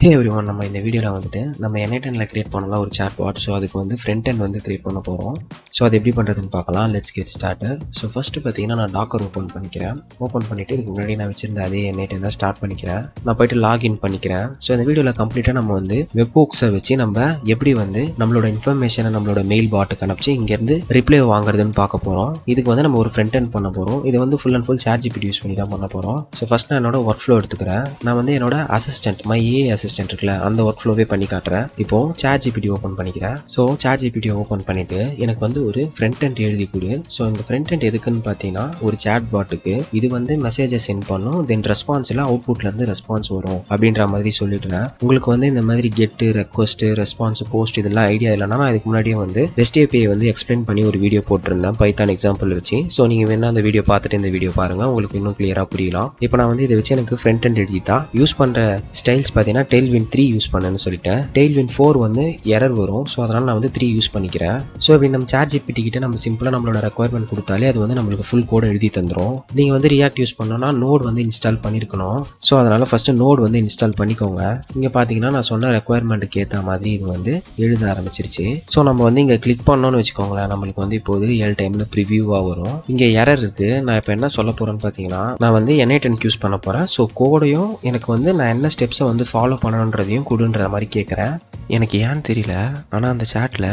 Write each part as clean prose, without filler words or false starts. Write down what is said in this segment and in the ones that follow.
Hey everyone, நம்ம இந்த வீடியோவில் வந்துட்டு நம்ம n8nல கிரியேட் பண்ணலாம் ஒரு சாட்பாட். ஸோ அதுக்கு வந்து ஃப்ரண்ட் எண்ட் கிரியேட் பண்ண போகிறோம். ஸோ அது எப்படி பண்ணுறதுன்னு பார்க்கலாம். Let's get started. So first பார்த்தீங்கன்னா நான் டாக்கர் ஓப்பன் பண்ணிக்கிறேன். ஓப்பன் பண்ணிவிட்டு இதுக்கு முன்னாடி நான் வச்சிருந்த அதே n8n ஸ்டார்ட் பண்ணிக்கிறேன். நான் போய்ட்டு லாகின் பண்ணிக்கிறேன். ஸோ இந்த வீடியோவில் கம்ப்ளீட்டாக நம்ம வந்து வெப் ஹூக்ஸை வச்சு நம்ம எப்படி வந்து நம்மளோட இன்ஃபர்மேஷனை நம்மளோட மெயில் பாட்டுக்கு அனுப்பிச்சு இங்கேருந்து ரிப்ளை வாங்குறதுன்னு பார்க்க போகிறோம். இதுக்கு வந்து நம்ம ஒரு ஃப்ரண்ட் எண்ட் பண்ண போகிறோம். இது வந்து full and full ChatGPT use பண்ணி தான் பண்ண போகிறோம். ஸோ ஃபஸ்ட் நான் என்னோட ஒர்க் ஃப்ளோ எடுத்துக்கிறேன். நான் வந்து என்னோட அசிஸ்டன்ட் மை அசிஸ்டன்ட் இருக்குல்ல அந்த ஒர்க் ஃப்ளோவே பண்ணி காட்டுறேன். இப்போ ChatGPT ஓப்பன் பண்ணிக்கிறேன். ஸோ ChatGPT ஓப்பன் பண்ணிட்டு எனக்கு வந்து ஒரு ஃப்ரண்ட் எண்ட் எழுதி கொடு. ஸோ இந்த ஃப்ரண்ட் எண்ட் எதுக்குன்னு பார்த்தீங்கன்னா ஒரு சேட் பாட்டுக்கு இது வந்து மெசேஜை சென்ட் பண்ணும். தென் ரெஸ்பான்ஸில் அவுட்புட்லேருந்து ரெஸ்பான்ஸ் வரும் அப்படின்ற மாதிரி சொல்லிட்டுறேன். உங்களுக்கு வந்து இந்த மாதிரி கெட்டு ரெக்வஸ்ட் ரெஸ்பான்ஸ் போஸ்ட் இதெல்லாம் ஐடியா இல்லைனா நான் இதுக்கு முன்னாடியே வந்து REST API வந்து எக்ஸ்பிளைன் பண்ணி ஒரு வீடியோ போட்டிருந்தேன் பைத்தான் எக்ஸாம்பிள் வச்சு. ஸோ நீங்கள் வேணா அந்த வீடியோ பார்த்துட்டு இந்த வீடியோ பாருங்க, உங்களுக்கு இன்னும் கிளியராக புரியலாம். இப்போ நான் வந்து இதை வச்சு எனக்கு ஃப்ரண்ட் எண்ட் எழுதிட்டா யூஸ் பண்ணுற ஸ்டைல்ஸ் பார்த்தீங்கன்னா Tailwind 3 யூஸ் பண்ணேன்னு சொல்லிட்டேன். Tailwind 4 வந்து எரர் வரும். ஸோ அதனால் நான் வந்து 3 யூஸ் பண்ணிக்கிறேன். ஸோ இப்படி நம்ம ChatGPT கிட்ட நம்ம சிம்பிளாக நம்மளோட ரெக்குவயர்மெண்ட் கொடுத்தாலே அது வந்து நம்மளுக்கு ஃபுல் கோட் எழுதி தந்துடும். நீங்கள் வந்து ரியாக்ட் யூஸ் பண்ணோன்னா நோட் வந்து இன்ஸ்டால் பண்ணியிருக்கணும். ஸோ அதனால் ஃபஸ்ட்டு நோட் வந்து இன்ஸ்டால் பண்ணிக்கோங்க. இங்கே பார்த்தீங்கன்னா நான் சொன்ன ரெக்குவயர்மெண்ட்டுக்கு ஏற்ற மாதிரி இது வந்து எழுத ஆரம்பிச்சிருச்சு. ஸோ நம்ம வந்து இங்கே கிளிக் பண்ணோன்னு வச்சுக்கோங்களேன், நம்மளுக்கு வந்து இப்போது ரியல் டைமில் ப்ரிவியூவாக வரும். இங்கே எரர் இருக்குது. நான் இப்போ என்ன சொல்ல போகிறேன்னு பார்த்தீங்கன்னா நான் வந்து n8n யூஸ் பண்ண போகிறேன். ஸோ கோடையும் எனக்கு வந்து நான் என்ன ஸ்டெப்ஸை வந்து ஃபாலோ பண்ணணுன்றதையும் கொடுன்ற மாதிரி கேட்குறேன். எனக்கு ஏன்னு தெரியல, ஆனால் அந்த சேட்டில்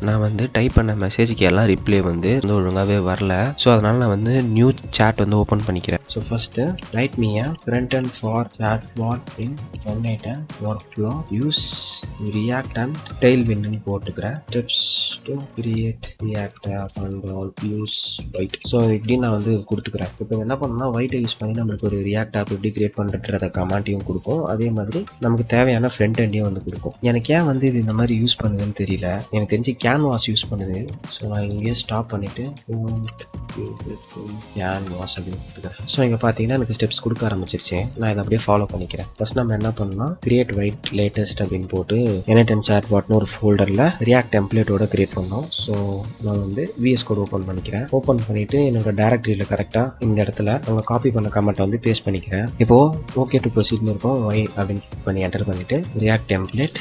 நான் வந்து டைப் பண்ண மெசேஜுக்கு எல்லாம் ரிப்ளை வந்து ஒழுங்காகவே வரல. ஸோ அதனால் நான் வந்து நியூ சேட் வந்து ஓப்பன் பண்ணிக்கிறேன். So first right me a front-end for chatbot in n8n workflow use react and tailwind போட்டுக்கிறேன். Steps to create react app and all use white. So இப்படி நான் வந்து கொடுத்துக்கிறேன். இப்போ என்ன பண்ணணும்னா white யூஸ் பண்ணி நம்மளுக்கு ஒரு react app எப்படி கிரியேட் பண்ணுறத கமாண்ட்டையும் கொடுக்கும். அதே மாதிரி நமக்கு தேவையான ஃப்ரண்ட் எண்டையும் வந்து கொடுக்கும். எனக்கு ஏன் வந்து இது இந்த மாதிரி யூஸ் பண்ணுதுன்னு தெரியல. எனக்கு தெரிஞ்சு கேன்வாஸ் யூஸ் பண்ணுது. ஸோ நான் இங்கேயே ஸ்டாப் பண்ணிவிட்டு கேன்வாஸ் அப்படின்னு கொடுத்துக்கிறேன். ஸோ இங்கே பார்த்தீங்கன்னா எனக்கு ஸ்டெப்ஸ் கொடுக்க ஆரம்பிச்சிருச்சு. நான் இதை அப்படியே ஃபாலோ பண்ணிக்கிறேன். ஃபர்ஸ்ட் நம்ம என்ன பண்ணலாம், கிரியேட் வைட் லேட்டஸ்ட் அப்படின்னு போட்டு n8n சாட்பாட்னு ஒரு ஃபோல்டரில் ரியாக்ட் டெம்ப்ளேட்டோட கிரியேட் பண்ணோம். ஸோ நான் வந்து VS கோட் ஓப்பன் பண்ணிக்கிறேன். ஓப்பன் பண்ணிவிட்டு என்னோட டேரக்டரியில் கரெக்டாக இந்த இடத்துல அவங்க காப்பி பண்ண கமெண்ட்டை வந்து பேஸ்ட் பண்ணிக்கிறேன். இப்போது ஓகே டு ப்ரொசீட்னு இருக்கும். ஒய் அப்படின்னு கிளிக் பண்ணி என்டர் பண்ணிவிட்டு ரியாக்ட் டெம்ப்ளேட்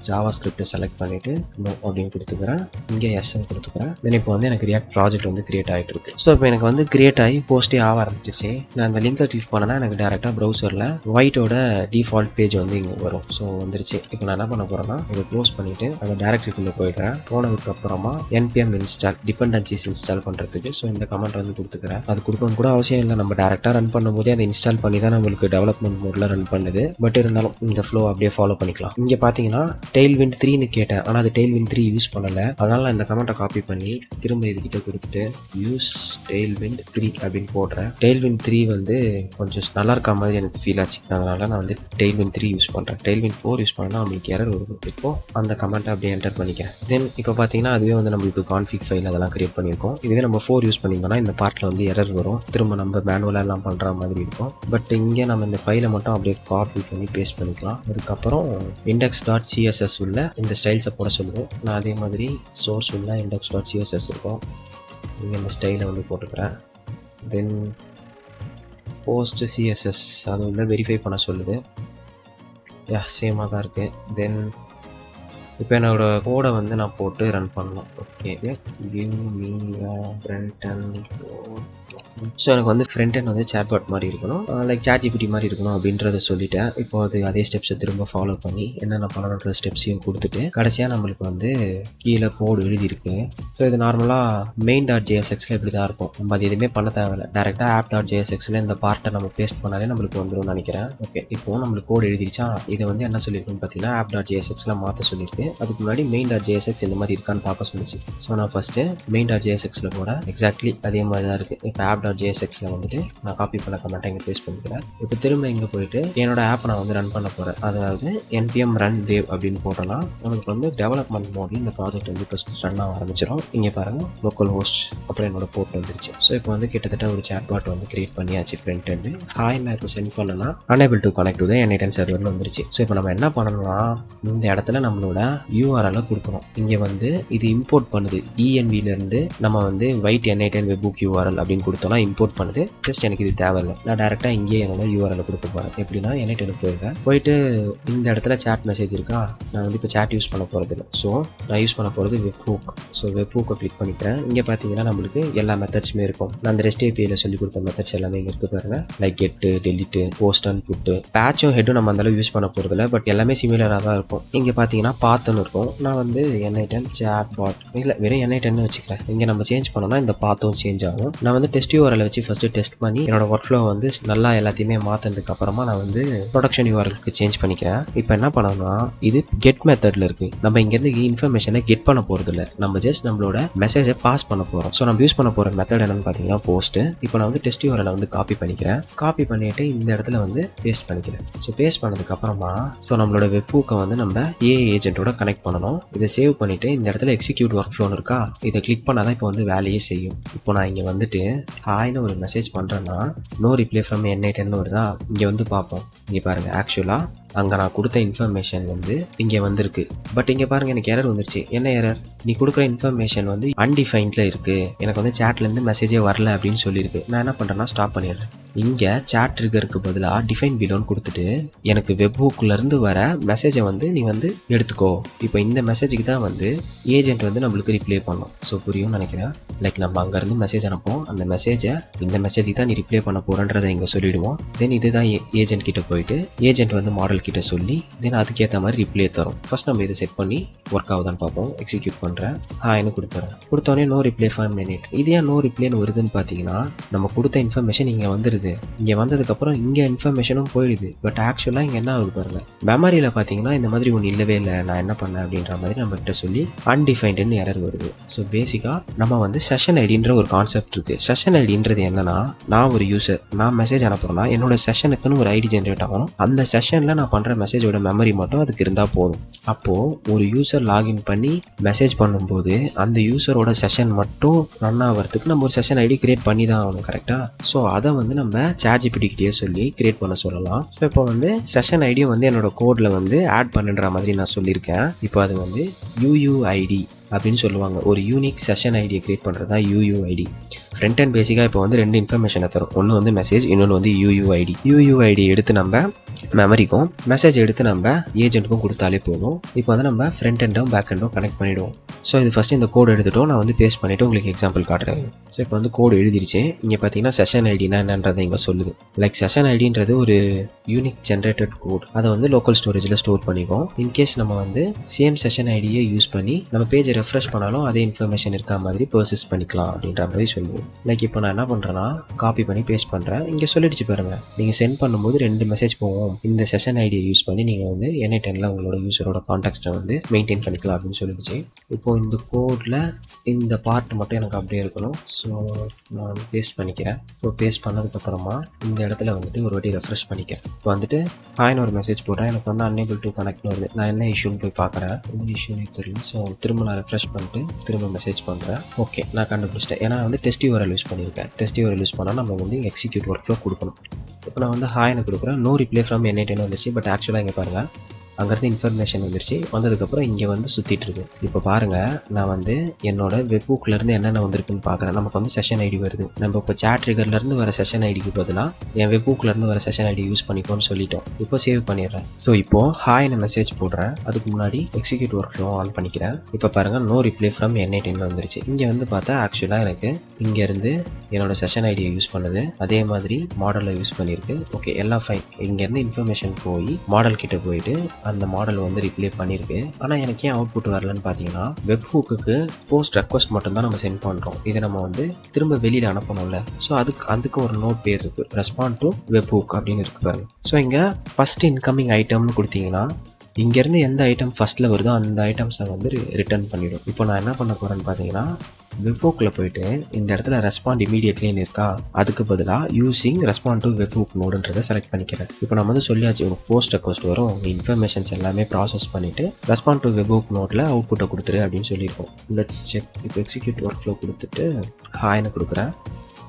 ஜாவா ஸ்கிரிப்டை செலக்ட் பண்ணிவிட்டு நோ அப்படின்னு கொடுத்துக்கிறேன். இங்கே எஸ்ன்னு கொடுத்துக்கிறேன். தென் இப்போ வந்து எனக்கு ரியாக்ட் ப்ராஜெக்ட் வந்து கிரியேட் ஆகிட்டு இருக்கு. ஸோ இப்போ எனக்கு வந்து கிரியேட் ஆகி போஸ்டே ஆக ஆரம்பிச்சிச்சு. நான் அந்த லிங்கை கிளிக் பண்ணேன்னா எனக்கு டேரெக்டாக ப்ரௌசரில் ஒயிட்டோட டிஃபால்ட் பேஜ் வந்து இங்கே வரும். ஸோ வந்துருச்சு. இப்போ நான் என்ன பண்ண போகிறேன்னா இதை க்ளோஸ் பண்ணிவிட்டு அந்த டேரக்டரிக்குள்ளே போயிடுறேன். போனதுக்கு அப்புறமா npm இன்ஸ்டால் டிபெண்டன்சிஸ் இன்ஸ்டால் பண்ணுறதுக்கு ஸோ இந்த கமெண்ட் வந்து கொடுத்துக்கிறேன். அது கொடுக்கணும் கூட அவசியம் இல்லை. நம்ம டேரெக்டாக ரன் பண்ணும்போதே அதை இன்ஸ்டால் பண்ணி தான் நம்மளுக்கு டெவலப்மெண்ட் மோடில் ரன் பண்ணுது. பட் இருந்தாலும் இந்த ஃப்ளோ அப்படியே ஃபாலோ பண்ணிக்கலாம். இங்கே பார்த்தீங்கன்னா Tailwind 3ன்னு கேட்டேன், ஆனால் அது Tailwind 3 யூஸ் பண்ணலை. அதனால் நான் இந்த கமெண்ட்டை காப்பி பண்ணி திரும்ப இதுக்கிட்ட கொடுத்துட்டு யூஸ் Tailwind 3 அப்படின்னு போடுறேன். Tailwind 3 வந்து கொஞ்சம் நல்லா இருக்க மாதிரி எனக்கு ஃபீல் ஆச்சு. அதனால் நான் வந்து Tailwind 3 யூஸ் பண்ணுறேன். Tailwind 4 யூஸ் பண்ணால் நம்மளுக்கு எரர் வரும். இப்போ அந்த கமெண்ட்டை அப்படியே என்டர் பண்ணிக்கிறேன். தென் இப்போ பார்த்தீங்கன்னா அதுவே வந்து நம்மளுக்கு கான்ஃபிக் ஃபைல் அதெல்லாம் கிரியேட் பண்ணியிருக்கோம். இதுவே நம்ம 4 யூஸ் பண்ணியிருந்தோம்னா இந்த பார்ட்டில் வந்து எரர் வரும். திரும்ப நம்ம மேனுவலாக எல்லாம் பண்ணுற மாதிரி இருக்கும். பட் இங்கே நம்ம இந்த ஃபைலை மட்டும் அப்படியே காப்பி பண்ணி பேஸ்ட் பண்ணிக்கலாம். அதுக்கப்புறம் index.css உள்ள இந்த ஸ்டைல்ஸை போட சொல்லுது. நான் அதே மாதிரி சோர்ஸ் உள்ள index.css இருக்கும். இங்கே இந்த ஸ்டைலை வந்து போட்டுக்கிறேன். தென் போஸ்ட் CSS அது உள்ள வெரிஃபை பண்ண சொல்லுது. சேமாக தான் இருக்குது. தென் இப்போ என்னோட கோடை வந்து நான் போட்டு ரன் பண்ணணும். Okay, give me front end. So எனக்கு வந்து ஃப்ரண்ட் எண்ட் வந்து சேட்பாட் மாதிரி இருக்கணும், லைக் ChatGPT மாதிரி இருக்கணும் அப்படின்றத சொல்லிட்டேன். இப்போ அது அதே ஸ்டெப்ஸை திரும்ப ஃபாலோ பண்ணி என்னென்ன பண்ணணுன்ற ஸ்டெப்ஸையும் கொடுத்துட்டு கடைசியாக நம்மளுக்கு வந்து கீழே கோடு எழுதியிருக்கு. ஸோ இது நார்மலாக main.jsxல இப்படி தான் இருக்கும். நம்ம அது எதுவுமே பண்ண தேவையில்லை. டேரெக்டாக app.jsxல இந்த பார்ட்டை நம்ம பேஸ்ட் பண்ணாலே நம்மளுக்கு வந்துடும் நினைக்கிறேன். ஓகே, இப்போ நம்மளுக்கு கோடு எழுதிருச்சா. இதை வந்து என்ன சொல்லியிருக்குன்னு பார்த்தீங்கன்னா app.jsxல மாற்ற சொல்லியிருக்கு. அதுக்கு முன்னாடி main.jsx இந்த மாதிரி இருக்கான்னு பார்க்க சொல்லிச்சு. ஸோ நான் ஃபஸ்ட்டு main.jsxல கூட எக்ஸாக்ட்லி அதே மாதிரி தான் இருக்குது. இப்போ app.jsxல வந்துட்டு நான் காப்பி பண்ண கமெண்ட்டை இங்கே பேஸ்ட் பண்ணிக்கிறேன். இப்போ திரும்ப இங்கே போயிட்டு என்னோட ஆப்பை நான் வந்து ரன் பண்ண போகிறேன். அதாவது npm run dev அப்படின்னு போட்டோன்னா உங்களுக்கு வந்து டெவலப்மெண்ட் மோடில் இந்த ப்ராஜெக்ட் வந்து ஃபஸ்ட் ரன் ஆக ஆரம்பிச்சிடும். இங்கே பாருங்கள் லோக்கல் ஹோஸ்ட் அப்புறம் என்னோட போர்ட் வந்துருச்சு. ஸோ இப்போ வந்து கிட்டத்தட்ட ஒரு சாட்பாட் வந்து கிரியேட் பண்ணியாச்சு. ஃப்ரண்ட் எண்டு ஹாய் நான் இப்போ சென்ட் பண்ணேன்னா unable to connect to the n8n சர்வர்னு வந்துருச்சு. ஸோ இப்போ நம்ம என்ன பண்ணணும்னா இந்த இடத்துல நம்மளோட URL கொடுக்கணும். இங்கே வந்து இது இம்போர்ட் பண்ணுது. envலேருந்து நம்ம வந்து white n8n webhook URL அப்படின்னு கொடுத்தோன்னா இம்போர்ட் பண்ணுது. ஜஸ்ட் எனக்கு இது தேவையில்லை, நான் டேரெக்டாக இங்கேயே என்னோட யூஆர்எல் கொடுக்க போகிறேன். எப்படின்னா n8n போயிட்டு இந்த இடத்துல சேட் மெசேஜ் இருக்கா, நான் வந்து இப்போ சேட் யூஸ் பண்ண போகிறது இல்லை. ஸோ நான் யூஸ் பண்ண போகிறது வெப்ஹூக். ஸோ வெப்ஹூக்கை கிளிக் பண்ணிக்கிறேன். இங்கே பார்த்தீங்கன்னா நம்மளுக்கு எல்லா மெத்தட்ஸுமே இருக்கும். நான் அந்த ரெஸ்ட் ஏபிஐயில் சொல்லி கொடுத்த மெத்தட்ஸ் எல்லாமே இங்கே இருக்குது பாருங்க. லைக் கெட்டு, டெலிட்டு, போஸ்ட் அண்ட் புட்டு. பேட்சும் ஹெட்டும் நம்ம அந்தளவு யூஸ் பண்ண போகிறதில்ல, பட் எல்லாமே சிமிலராக தான் இருக்கும். இங்கே பார்த்தீங்கன்னா பாத்துன்னு இருக்கும். நான் வந்து n8n Chatbot இல்லை வெறும் n8n வச்சுக்கிறேன். இங்கே நம்ம சேஞ்ச் பண்ணோம்னா இந்த பாத்தும் சேஞ்ச் ஆகும். நான் வந்து டெஸ்ட் யூஆர்எல் வச்சு ஃபஸ்ட்டு டெஸ்ட் பண்ணி என்னோட ஒர்க் ஃப்ளோ வந்து நல்லா எல்லாத்தையுமே மாற்றினதுக்கு அப்புறமா நான் வந்து ப்ரொடக்ஷன் யூஆர்எலுக்கு சேஞ்ச் பண்ணிக்கிறேன். இப்போ என்ன பண்ணோம்னா இது கெட் மெத்தடில் இருக்குது. நம்ம இங்கேருந்து இன்ஃபர்மேஷனை கெட் பண்ண போகிறதில்ல, நம்ம ஜஸ்ட் நம்மளோட மெசேஜை பாஸ் பண்ண போகிறோம். ஸோ நம்ம யூஸ் பண்ண போகிற மெத்தட் என்னன்னு பார்த்தீங்கன்னா போஸ்ட்டு. இப்போ நான் வந்து டெஸ்ட் யூஆர்எல் வந்து காப்பி பண்ணிக்கிறேன். காப்பி பண்ணிட்டு இந்த இடத்துல வந்து பேஸ்ட் பண்ணிக்கிறேன். ஸோ பேஸ்ட் பண்ணதுக்கு அப்புறமா ஸோ நம்மளோட வெப்ஹூக்கை வந்து நம்ம ஏஐ ஏஜென்ட்டோட கனெக்ட் பண்ணணும். இதை சேவ் பண்ணிட்டு இந்த இடத்துல எக்ஸிக்யூட் ஒர்க் ஃப்ளோன்னு இருக்கா, இதை கிளிக் பண்ணால் தான் இப்போ வந்து வேலையே செய்யும். இப்போ நான் இங்கே வந்துட்டு ஹாய்னு ஒரு மெசேஜ் பண்ணுறேன்னா நோ ரிப்ளை ஃப்ரம் n8n வருதா, இங்கே வந்து பார்ப்போம். இங்கே பாருங்கள், ஆக்சுவலாக அங்கே நான் கொடுத்த இன்ஃபர்மேஷன் வந்து இங்கே வந்திருக்கு. பட் இங்கே பாருங்கள், எனக்கு எரர் வந்துருச்சு. என்ன எரர்? நீ கொடுக்குற இன்ஃபர்மேஷன் வந்து அன்டிஃபைன்டில் இருக்குது, எனக்கு வந்து சேட்லேருந்து மெசேஜே வரல அப்படின்னு சொல்லியிருக்கு. நான் என்ன பண்ணுறேன்னா ஸ்டாப் பண்ணிடுறேன். இங்கே சேட் ட்ரிகருக்கு பதிலாக டிஃபைன் பிலோன்னு கொடுத்துட்டு எனக்கு வெப்ஹூக்லேருந்து வர மெசேஜை வந்து நீ வந்து எடுத்துக்கோ. இப்போ இந்த மெசேஜுக்கு தான் வந்து ஏஜென்ட் வந்து நம்மளுக்கு ரிப்ளை பண்ணோம். ஸோ புரியும்னு நினைக்கிறேன். லைக் நம்ம அங்கேருந்து மெசேஜ் அனுப்போம், அந்த மெசேஜை இந்த மெசேஜுக்கு தான் நீ ரிப்ளை பண்ண போகிறன்றதை இங்கே சொல்லிவிடுவோம். தென் இதுதான் ஏஜென்ட் கிட்ட போயிட்டு ஏஜென்ட் வந்து மாடல் கிட்ட சொல்லி தென் அதுக்கேற்ற மாதிரி ரிப்ளை தரும். ஃபர்ஸ்ட் நம்ம இதை செட் பண்ணி ஒர்க் ஆகுதான்னு பார்ப்போம். எக்ஸிக்யூட் பண்ணுறேன், ஹாய்னு கொடுத்துறேன். கொடுத்தோடனே நோ ரிப்ளை ஃப்ரம் n8n. இது ஏன் நோ ரிப்ளைன்னு வருதுன்னு பார்த்தீங்கன்னா நம்ம கொடுத்த இன்ஃபர்மேஷன் இங்கே வந்துடுது. இங்கே வந்ததுக்கப்புறம் இங்கே இன்ஃபர்மேஷனும் போயிடுது. பட் ஆக்சுவலாக இங்கே என்ன ஆகுது பாருங்க, மெமரியில் பார்த்தீங்கன்னா இந்த மாதிரி ஒன்று இல்லவே இல்லை, நான் என்ன பண்ணேன் அப்படின்ற மாதிரி நம்ம கிட்ட சொல்லி அன்டிஃபைன்டுன்னு எரர் வருது. ஸோ பேசிக்காக நம்ம வந்து செஷன் ஐடின்ற ஒரு கான்செப்ட் இருக்குது. செஷன் ஐடின்றது என்னன்னா, நான் ஒரு யூசர், நான் மெசேஜ் அனுப்புறேன்னா என்னோட செஷனுக்குன்னு ஒரு ஐடி ஜென்ரேட் ஆகணும். அந்த செஷனில் நான் பண்ணுற மெசேஜோட மெமரி மட்டும் அதுக்கு இருந்தால் போதும். அப்போது ஒரு யூசர் லாகின் பண்ணி மெசேஜ் பண்ணும்போது அந்த யூசரோட செஷன் மட்டும் ரன் ஆகிறதுக்கு நம்ம ஒரு செஷன் ஐடி கிரியேட் பண்ணி தான் ஆகணும், கரெக்டாக? ஸோ அதை வந்து நம்ம ChatGPT கிட்டே சொல்லி கிரியேட் பண்ண சொல்லலாம். ஸோ இப்போ வந்து செஷன் ஐடியை வந்து என்னோட கோடில் வந்து ஆட் பண்ணுன்ற மாதிரி நான் சொல்லியிருக்கேன். இப்போ அது வந்து UUID அப்படின்னு சொல்லுவாங்க. ஒரு யூனிக் செஷன் ஐடியை கிரியேட் பண்ணுறது தான் UUID. Frontend பேசிக்காக இப்போ வந்து 2 இன்ஃபர்மேஷனை தரும். ஒன்று வந்து மெசேஜ், இன்னொன்று வந்து UUID. UUID எடுத்து நம்ம மெமரிக்கும் மெசேஜ் எடுத்து நம்ம ஏஜென்ட்டுக்கும் கொடுத்தாலே போதும். இப்போ வந்து நம்ம ஃப்ரண்ட்-எண்டும் பேக்-எண்டும் கனெக்ட் பண்ணிவிடுவோம். ஸோ இது ஃபஸ்ட்டு இந்த கோடு எடுத்துகிட்டோம், நான் வந்து பேஸ்ட் பண்ணிவிட்டு உங்களுக்கு எக்ஸாம்பிள் காட்டுறேன். ஸோ இப்போ வந்து கோடு எழுதிருச்சு. இங்கே பார்த்தீங்கன்னா செஷன் ஐடினா என்னன்றதை இங்கே சொல்லுது. லைக் செஷன் ஐடின்றது ஒரு யூனிக் ஜென்ரேட்டட் கோட். அதை வந்து லோக்கல் ஸ்டோரேஜில் ஸ்டோர் பண்ணிக்கும். இன்கேஸ் நம்ம வந்து சேம் செஷன் ஐடியை யூஸ் பண்ணி நம்ம பேஜை ரெஃப்ரெஷ் பண்ணாலும் அதே இன்ஃபர்மேஷன் இருக்கா மாதிரி பர்சஸ் பண்ணிக்கலாம் அப்படின்ற மாதிரி சொல்லுவோம். லைக் இப்போ நான் என்ன பண்ணுறேன்னா காப்பி பண்ணி பேஸ்ட் பண்ணுறேன். இங்கே சொல்லிடுச்சு பாருங்கள், நீங்கள் சென்ட் பண்ணும்போது 2 மெசேஜ் போகும். இந்த செஷன் ஐடியை யூஸ் பண்ணி நீங்கள் வந்து n8nல உங்களோட யூஸரோட கான்டாக்ட்டை வந்து மெயின்டைன் பண்ணிக்கலாம் அப்படின்னு சொல்லிடுச்சு. இப்போது இந்த கோடில் இந்த பார்ட் மட்டும் எனக்கு அப்படியே இருக்கணும். ஸோ நான் பேஸ்ட் பண்ணிக்கிறேன். ஸோ பேஸ்ட் பண்ணதுக்கப்புறமா இந்த இடத்துல வந்துட்டு ஒரு வாட்டி ரெஃப்ரெஷ் பண்ணிக்கிறேன். இப்போ வந்துட்டு ஹாய்னு ஒரு மெசேஜ் போடுறேன். எனக்கு வந்து அன்னேபிள் டு கனெக்ட்னு வருது. நான் என்ன இஷ்யூன்னு போய் பார்க்குறேன். என்ன இஷ்யூன்னு தெரியல. ஸோ திரும்ப நான் ரெஃப்ரெஷ் பண்ணிட்டு திரும்ப மெசேஜ் பண்ணுறேன். ஓகே, நான் கண்டுபிடிச்சிட்டேன். ஏன்னா வந்து டெஸ்ட் யூஆர்எல் யூஸ் பண்ணியிருக்கேன். டெஸ்ட் யூஆர்எல் யூஸ் பண்ணால் நம்ம வந்து எக்ஸிக்யூட் ஒர்க் ஃப்ளோ கொடுக்கணும். இப்போ நான் வந்து ஹாய்னு கொடுக்குறேன். நோ ரிப்ளை ஃப்ரம் n8n வந்துருச்சு. பட் ஆக்சுவலாக இங்கே பாருங்கள், அங்கேருந்து இன்ஃபர்மேஷன் வந்துருச்சு. வந்ததுக்கப்புறம் இங்கே வந்து சுற்றிட்டு இருக்கு. இப்போ பாருங்கள், நான் வந்து என்னோட வெப்ஹூக்லேருந்து என்னென்ன வந்திருக்குன்னு பார்க்குறேன். நமக்கு வந்து செஷன் ஐடி வருது. நம்ம இப்போ சேட் ட்ரிகர்லேருந்து வர செஷன் ஐடிக்கு பதிலாக என் வெப்ஹூக்லேருந்து வர செஷன் ஐடி யூஸ் பண்ணிக்கோன்னு சொல்லிட்டோம். இப்போ சேவ் பண்ணிடுறேன். ஸோ இப்போது ஹாய்னு மெசேஜ் போடுறேன். அதுக்கு முன்னாடி எக்ஸிக்யூட் ஒர்க் ஃப்ளோ ஆன் பண்ணிக்கிறேன். இப்போ பாருங்கள், நோ ரிப்ளை ஃப்ரம் n8n வந்துருச்சு. இங்கே வந்து பார்த்தா ஆக்சுவலாக எனக்கு இங்கேருந்து என்னோட செஷன் ஐடியை யூஸ் பண்ணுது. அதே மாதிரி மாடலை யூஸ் பண்ணியிருக்கு. ஓகே, எல்லாம் ஃபைன். இங்கேருந்து இன்ஃபர்மேஷன் போய் மாடல் கிட்ட போயிட்டு அந்த மாடல் வந்து ரிப்ளை பண்ணியிருக்கு. ஆனால் எனக்கு ஏன் அவுட்புட் வரலன்னு பார்த்தீங்கன்னா, வெப்ஹூக்குக்கு போஸ்ட் ரெக்வஸ்ட் மட்டும்தான் நம்ம சென்ட் பண்ணுறோம். இதை நம்ம வந்து திரும்ப வெளியில் அனுப்பணும்ல. ஸோ அதுக்கு ஒரு நோட் பேர் இருக்குது, ரெஸ்பாண்ட் டு வெப்ஹூக் அப்படின்னு இருக்கு பாருங்க. ஸோ இங்கே ஃபஸ்ட் இன்கமிங் ஐட்டம்னு கொடுத்தீங்கன்னா இங்கேருந்து எந்த ஐட்டம் ஃபஸ்ட்டில் வருதோ அந்த ஐட்டம்ஸை வந்து ரிட்டர்ன் பண்ணிவிடும். இப்போ நான் என்ன பண்ண போகிறேன்னு பார்த்தீங்கன்னா, வெப்ஹூக்கில் போயிட்டு இந்த இடத்துல ரெஸ்பாண்ட் இமீடியட்லின்னு இருக்கா, அதுக்கு பதிலாக யூஸிங் ரெஸ்பாண்ட் டு வெப்ஹூக் நோடுன்றதை செலக்ட் பண்ணிக்கிறேன். இப்போ நம்ம வந்து சொல்லியாச்சு, ஒரு போஸ்ட் ரெக்வஸ்ட் வரும், உங்கள் இன்ஃபர்மேஷன்ஸ் எல்லாமே ப்ராசஸ் பண்ணிவிட்டு ரெஸ்பாண்ட் டு வெப்ஹூக் நோட்டில் அவுட்புட்டை கொடுத்துரு அப்படின்னு சொல்லியிருக்கோம். Let's check. இப்போ எக்ஸிக்யூட் ஒர்க் ஃப்ளோ கொடுத்துட்டு ஹாய்னு கொடுக்குறேன்.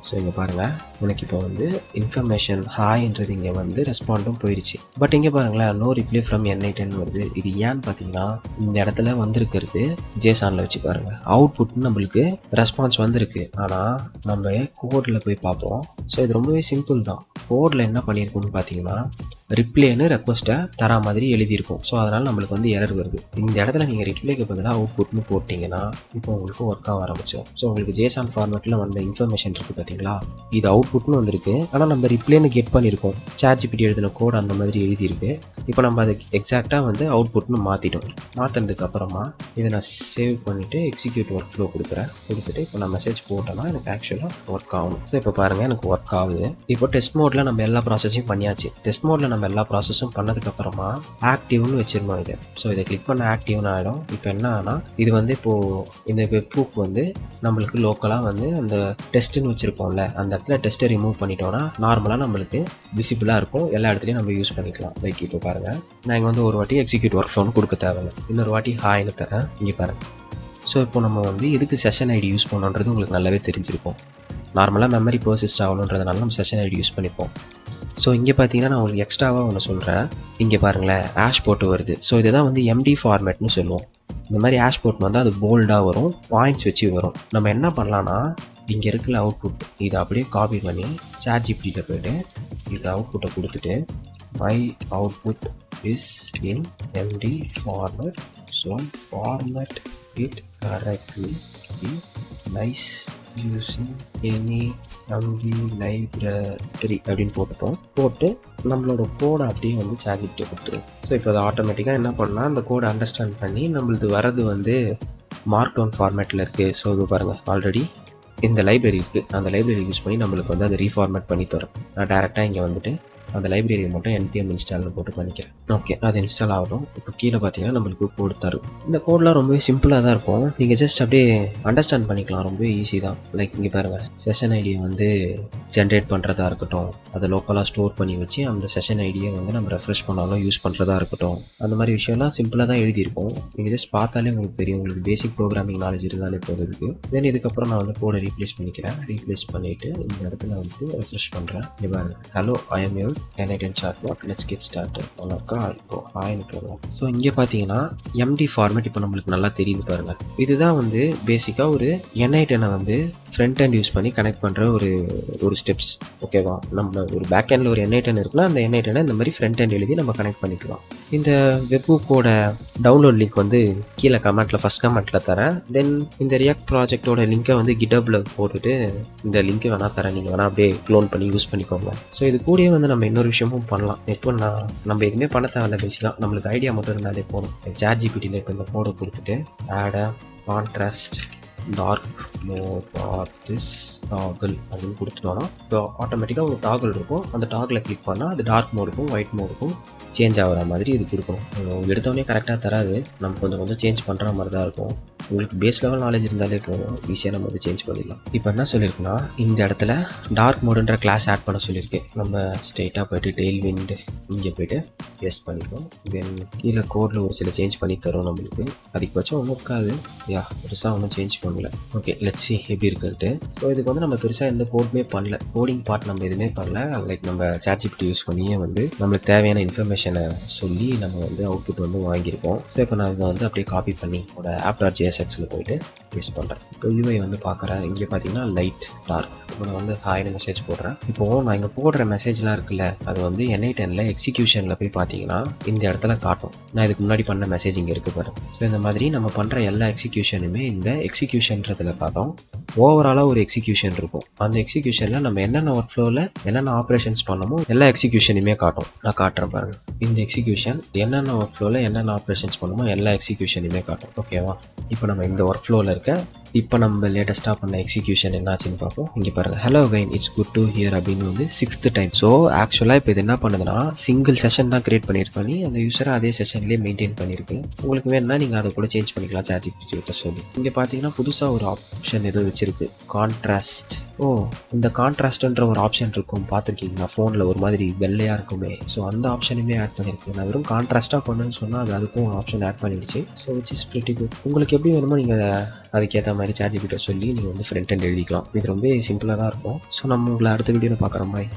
ஸோ இங்கே பாருங்கள், எனக்கு இப்போ வந்து இன்ஃபர்மேஷன் ஹாய்ன்றது இங்கே வந்து ரெஸ்பாண்டும் போயிடுச்சு. பட் இங்கே பாருங்களேன், நோ ரிப்ளை ஃப்ரம் n8n வருது. இது ஏன்னு பார்த்தீங்கன்னா, இந்த இடத்துல வந்திருக்கிறது ஜேசானில் வச்சு பாருங்கள், அவுட்புட்னு நம்மளுக்கு ரெஸ்பான்ஸ் வந்திருக்கு. ஆனால் நம்ம கோடில் போய் பார்ப்போம். ஸோ இது ரொம்பவே சிம்பிள் தான். கோடில் என்ன பண்ணியிருக்கோம்னு பார்த்தீங்கன்னா, ரிப்ளேன்னு ரெக்வஸ்ட்டை தர மாதிரி எழுதியிருக்கும். ஸோ அதனால் நம்மளுக்கு வந்து எரர் வருது. இந்த இடத்துல நீங்கள் ரிப்ளேக்கு பதிலாக அவுட்புட்னு போட்டிங்கன்னா இப்போ உங்களுக்கு ஒர்க் ஆக ஆரம்பிச்சோம். ஸோ உங்களுக்கு ஜேசான் ஃபார்மேட்டில் வந்த இன்ஃபர்மேஷன் இருக்குது பார்த்தீங்களா, இது அவுட்புட்னு வந்திருக்கு. ஆனால் நம்ம ரிப்ளேன்னு கெட் பண்ணியிருக்கோம். ChatGPT எழுதின கோட் அந்த மாதிரி எழுதியிருக்கு. இப்போ நம்ம அதை எக்ஸாக்டாக வந்து அவுட்புட்னு மாற்றிட்டோம். மாற்றினதுக்கு அப்புறமா இதை நான் சேவ் பண்ணிவிட்டு எக்ஸிக்யூட் ஒர்க் ஃப்ளோ கொடுத்துட்டு இப்போ நான் மெசேஜ் போட்டேன்னா எனக்கு ஆக்சுவலாக ஒர்க் ஆகும். ஸோ இப்போ பாருங்கள், எனக்கு ஒர்க் ஆகுது. இப்போ டெஸ்ட் மோடில் நம்ம எல்லா ப்ராசஸையும் பண்ணியாச்சு. டெஸ்ட் மோடில் நம்ம எல்லா ப்ராசஸும் பண்ணதுக்கப்புறமா ஆக்டிவ்னு வச்சிருந்தோம் இதை. ஸோ இதை கிளிக் பண்ண ஆக்டிவ்னு ஆகிடும். இப்போ என்ன ஆனால் இது வந்து இப்போது இந்த வெப் ப்ரூஃப் வந்து நம்மளுக்கு லோக்கலாக வந்து அந்த டெஸ்ட்டுன்னு வச்சுருப்போம்ல, அந்த இடத்துல டெஸ்ட்டை ரிமூவ் பண்ணிட்டோன்னா நார்மலாக நம்மளுக்கு விசிபிளாக இருக்கும். எல்லா இடத்துலையும் நம்ம யூஸ் பண்ணிக்கலாம். லைக் இப்போ பாருங்கள், நான் இங்கே வந்து ஒரு வாட்டி எக்ஸிக்யூட் ஒர்க் ஃப்ளோன்னு கொடுக்க தேவையில்லை, இன்னொரு வாட்டி ஹாய்னு தரேன். இங்கே பாருங்கள். ஸோ இப்போ நம்ம வந்து எதுக்கு செஷன் ஐடி யூஸ் பண்ணணுன்றது உங்களுக்கு நல்லாவே தெரிஞ்சிருக்கும். நார்மலாக மெமரி பர்சிஸ்ட் ஆகணுன்றதுனால நம்ம செஷன் ஐடி யூஸ் பண்ணிப்போம். ஸோ இங்கே பார்த்தீங்கன்னா நான் உங்களுக்கு எக்ஸ்ட்ராவாக ஒன்று சொல்கிறேன். இங்கே பாருங்களேன், ஆஷ் போட்டு வருது. ஸோ இதை தான் வந்து MD ஃபார்மேட்னு சொல்லுவோம். இந்த மாதிரி ஆஷ் போட்டு வந்து அது போல்டாக வரும், பாயிண்ட்ஸ் வச்சு வரும். நம்ம என்ன பண்ணலான்னா, இங்கே இருக்கிற அவுட்புட் இதை அப்படியே காப்பி பண்ணி ChatGPTயில் போய்ட்டு இது அவுட்புட்டை கொடுத்துட்டு my output is in MD format, so format it correctly nice using any MD library அப்படின்னு போட்டு நம்மளோட கோடை அப்படியே வந்து ChatGPT கொடுத்துரும். ஸோ இப்போ அது ஆட்டோமேட்டிக்காக என்ன பண்ணால் அந்த கோடை அண்டர்ஸ்டாண்ட் பண்ணி நம்மளுக்கு வரது வந்து மார்க் டவுன் ஃபார்மேட்டில் இருக்குது. ஸோ இது பாருங்கள், ஆல்ரெடி இந்த லைப்ரரி இருக்குது. அந்த லைப்ரரி யூஸ் பண்ணி நம்மளுக்கு வந்து அதை ரீஃபார்மேட் பண்ணி தரும். நான் டேரெக்டாக இங்கே வந்துட்டு அந்த லைப்ரரியை மட்டும் npm இன்ஸ்டால்னு போட்டு பண்ணிக்கிறேன். ஓகே, அது இன்ஸ்டால் ஆகட்டும். இப்போ கீழே பார்த்தீங்கன்னா நம்மளுக்கு கோடு தரும். இந்த கோடெலாம் ரொம்பவே சிம்பிளாக தான் இருக்கும். நீங்கள் ஜஸ்ட் அப்படியே அண்டர்ஸ்டாண்ட் பண்ணிக்கலாம், ரொம்பவே ஈஸி தான். லைக் இங்கே பாருங்கள், செஷன் ஐடியை வந்து ஜென்ரேட் பண்ணுறதா இருக்கட்டும், அதை லோக்கலாக ஸ்டோர் பண்ணி வச்சு அந்த செஷன் ஐடியை வந்து நம்ம ரெஃப்ரெஷ் பண்ணாலும் யூஸ் பண்ணுறதா இருக்கட்டும், அந்த மாதிரி விஷயம்லாம் சிம்பிளாக தான் எழுதியிருக்கும். நீங்கள் ஜஸ்ட் பார்த்தாலே உங்களுக்கு தெரியும், உங்களுக்கு பேசிக் ப்ரோக்ராமிங் நாலேஜ் இருந்தாலே போகிறதுக்கு. தென் இதுக்கப்புறம் நான் வந்து கோடை ரீப்ளேஸ் பண்ணிவிட்டு இந்த இடத்துல வந்து ரெஃப்ரெஷ் பண்ணுறேன். இங்கே பாருங்கள், hello I M U n8n Chatbot, let's get started. அவ்வளோக்கா இப்போ ஹாய்னு போடுவோம். ஸோ இங்கே பார்த்தீங்கன்னா MD ஃபார்மேட் இப்போ நம்மளுக்கு நல்லா தெரியுது பாருங்கள். இதுதான் வந்து பேசிக்காக ஒரு n8n வந்து ஃப்ரண்ட் ஹேண்ட் யூஸ் பண்ணி கனெக்ட் பண்ணுற ஒரு ஸ்டெப்ஸ். ஓகேவா, நம்ம ஒரு பேக் ஹேண்டில் ஒரு n8n இருக்குன்னா அந்த n8n இந்த மாதிரி ஃப்ரண்ட் ஹேண்ட் எழுதி நம்ம கனெக்ட் பண்ணிக்கலாம். இந்த வெப்புக்கோட டவுன்லோட் லிங்க் வந்து கீழே ஃபர்ஸ்ட் கமெண்ட்டில் தரேன். தென் இந்த ரியாக்ட் ப்ராஜெக்டோட லிங்கை வந்து GitHubல போட்டுட்டு இந்த லிங்க்கை வேணால் தரேன், நீங்கள் வேணால் அப்படியே க்ளோன் பண்ணி யூஸ் பண்ணிக்கோங்க. ஸோ இது கூடயே வந்து நம்ம இன்னொரு விஷயமும் பண்ணலாம். இப்போ நம்ம எதுவுமே பண்ண தேவையில்ல, பேசிக்காக நம்மளுக்கு ஐடியா மட்டும் இருந்தாலே போதும். ChatGPTயில் இப்போ இந்த கோடை கொடுத்துட்டு add contrast dark mode or this toggle அப்படின்னு கொடுத்துட்டோன்னா இப்போ ஆட்டோமேட்டிக்காக ஒரு டாகிள் இருக்கும். அந்த டாகில் கிளிக் பண்ணால் அது டார்க் மோடுக்கும் ஒயிட் மோடுக்கும் சேஞ்ச் ஆகிற மாதிரி இது கொடுக்கணும். எடுத்தோடனே கரெக்டாக தராது, நம்ம கொஞ்சம் சேஞ்ச் பண்ணுற மாதிரி தான் இருக்கும். உங்களுக்கு பேஸ் லெவல் நாலேஜ் இருந்தாலே போதும், ஈஸியாக நம்ம வந்து சேஞ்ச் பண்ணிடலாம். இப்போ என்ன சொல்லியிருக்குன்னா, இந்த இடத்துல டார்க் மோடுன்ற கிளாஸ் ஆட் பண்ண சொல்லியிருக்கு. நம்ம ஸ்ட்ரெயிட்டாக போய்ட்டு டெய்ல் விண்ட் இங்கே போய்ட்டு பேஸ்ட் பண்ணிப்போம். தென் கீழே கோடில் ஒரு சில சேஞ்ச் பண்ணி தரும் நம்மளுக்கு. அதிகபட்சம் ஒன்றும் இருக்காது, பெருசாக ஒன்றும் சேஞ்ச் பண்ணல. ஓகே, லெட்ஸ் see எப்படி இருக்குன்ட்டு. ஸோ இதுக்கு வந்து நம்ம பெருசாக எந்த கோடுமே பண்ணல, கோடிங் பார்ட் நம்ம எதுவுமே பண்ணல. லைக் நம்ம ChatGPT யூஸ் பண்ணியே வந்து நம்மளுக்கு தேவையான இன்ஃபர்மேஷனை சொல்லி நம்ம வந்து அவுட்புட் வந்து வாங்கியிருக்கோம். ஸோ இப்போ நான் இதை வந்து அப்படியே காப்பி பண்ணி என்னோட app.jsxல போயிட்டு பேஸ்ட் பண்ணுறேன். இப்போ UI வந்து பார்க்குறேன். இங்கே பார்த்தீங்கன்னா லைட் டார்க். இப்போ நான் வந்து ஹாய்னு மெசேஜ் போடுறேன். இப்போது நான் இங்கே போடுற மெசேஜ்லாம் இருக்குல்ல, அது வந்து n8nல எக்ஸிக்யூஷனில் போய் பார்த்தீங்கன்னா இந்த இடத்துல காட்டும். நான் இதுக்கு முன்னாடி பண்ண மெசேஜ் இங்கே இருக்குது பாருங்க. ஸோ இந்த மாதிரி நம்ம பண்ணுற எல்லா எக்ஸிக்யூஷனுமே இந்த எக்ஸிக்யூஷன்றதில் காட்டும். ஓவராலாக ஒரு எக்ஸிக்யூஷன் இருக்கும். அந்த எக்ஸிக்யூஷனில் நம்ம என்னென்ன ஒர்க் ஃப்ளோவில் என்னென்ன ஆப்ரேஷன்ஸ் பண்ணமோ எல்லா எக்ஸிக்யூஷனுமே காட்டும். நான் காட்டுறேன் பாருங்கள். இந்த எக்ஸிக்யூஷன் என்னென்ன ஒர்க் ஃப்ளோவில் என்னென்ன ஆப்ரேஷன்ஸ் பண்ணுமோ எல்லா எக்ஸிக்யூஷனுமே காட்டும். ஓகேவா, இப்போ நம்ம இந்த ஒர்க் ஃப்ளோவில் இருக்க இப்போ நம்ம லேட்டஸ்ட்டாக பண்ண எக்ஸிக்யூஷன் என்னாச்சுன்னு பார்ப்போம். இங்கே பாருங்கள், hello again it's good to hear அப்படின்னு வந்து 6th டைம். ஸோ ஆக்சுவலாக இப்போ இது என்ன பண்ணுதுன்னா சிங்கிள் செஷன் தான் கிரியேட் பண்ணியிருக்கோம். அந்த யூஸரை அதே செஷன்லேயே மெயின்டைன் பண்ணியிருக்கு. உங்களுக்கு வேணும்னா நீங்கள் அதை கூட சேஞ்ச் பண்ணிக்கலாம் ChatGPT சொல்லி. இங்கே பார்த்தீங்கன்னா புதுசாக ஒரு ஆப்ஷன் ஏதோ வச்சிருக்கு, கான்ட்ராஸ்ட் ஓ, இந்த கான்ட்ராஸ்ட்ன்ற ஒரு ஆப்ஷன் இருக்கும் பார்த்துருக்கீங்களா? ஃபோனில் ஒரு மாதிரி வெள்ளையாக இருக்குமே. ஸோ அந்த ஆப்ஷனுமே ஆட் பண்ணியிருக்கு. நான் வெறும் கான்ட்ராஸ்ட்டாக பண்ணுன்னு சொன்னால் அது அதுக்கும் ஆப்ஷன் ஆட் பண்ணிடுச்சு. So which is pretty good. உங்களுக்கு எப்படி வேணுமோ நீங்கள் அதுக்கேற்ற மாதிரி ChatGPT சொல்லி நீங்கள் வந்து ஃப்ரண்ட் எண்ட் எழுதிக்கலாம். இது ரொம்ப சிம்பிளாக தான் இருக்கும். ஸோ நம்ம உங்களை அடுத்த வீடியோவில் பார்க்குறோம். பாய்.